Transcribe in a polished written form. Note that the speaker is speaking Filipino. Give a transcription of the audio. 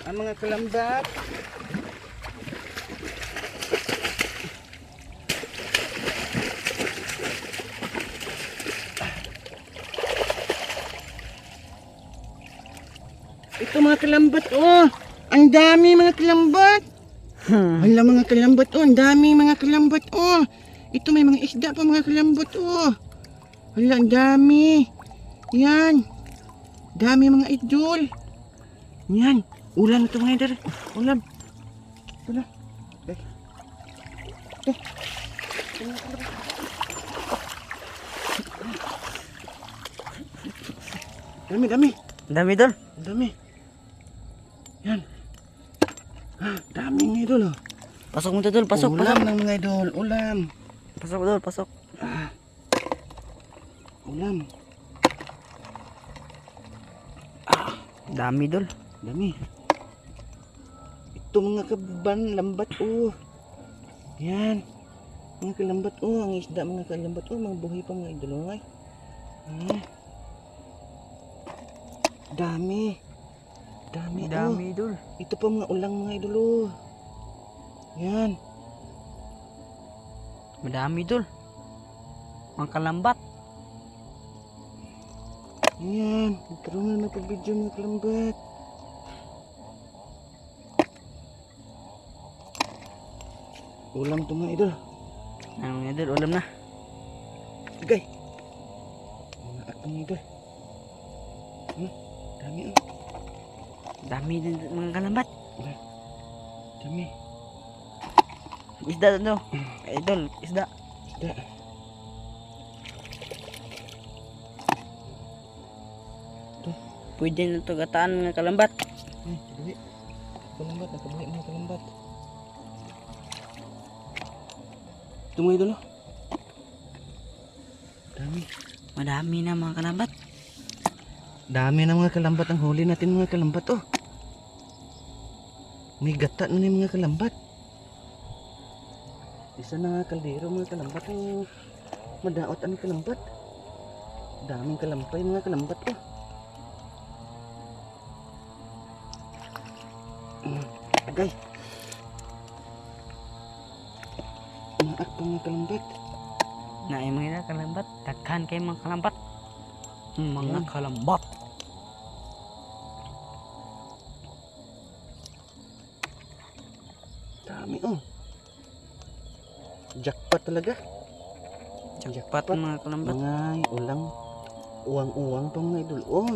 ang mga kalambat. Ito mga kalambat, oh. Ang dami mga kalambat. Hala mga kalambat, oh. Ang dami mga kalambat, oh. Ito may mga isda pa mga kalambat, oh. Hala, ang dami. Yan. Dami mga idol. Yan. Ulam ito mga idol. Ulam. Ito na. Dami, dami. Dami idol. Dami. Yan. Dami mga idol, oh. Pasok mo idol, pasok, Ulam pasok. ng mga idol. Ulam. Pasok idol, pasok. Ulam. Dami idol. Dami. Ito mga kaban, lambat, oh. Yan. Mga kalambat, oh. Ang isda mga kalambat, oh. Mga buhay pa mga idol, oh. Ay. Dami. Dami, oh. Dami idol. Ito pa mga ulang mga idol, oh. Yan. Madami idol. Mga kalambat. Yan. Nagkaroon na pag-video mga kalambat. Ulam to mga idol. Ang idol, ulam na. Gay. Mga akong idol. Dami, oh. Dami din mga kalambat. Dami. Isda daw. Idol, isda. Isda. Pwede na ito gataan mga kalambat. Ay, kabuhi. Kalambat, nakabuhi mga kalambat. Ito mga idol, oh. Dami. Madami na mga kalambat. Dami na mga kalambat ang huli natin mga kalambat, oh. May gata na yung mga kalambat. Isa na nga kaldero mga kalambat ang madaot ang kalambat. Daming kalampay mga kalambat, oh. Agay. Maak pa mga kalambat. Na mga kalambat. Daghan kay mga kalambat. Mga kalambat. Dami, oh. Jackpot talaga. Jackpot mga kalambat. Mga ulang uwang-uwang pa mga idol, oh.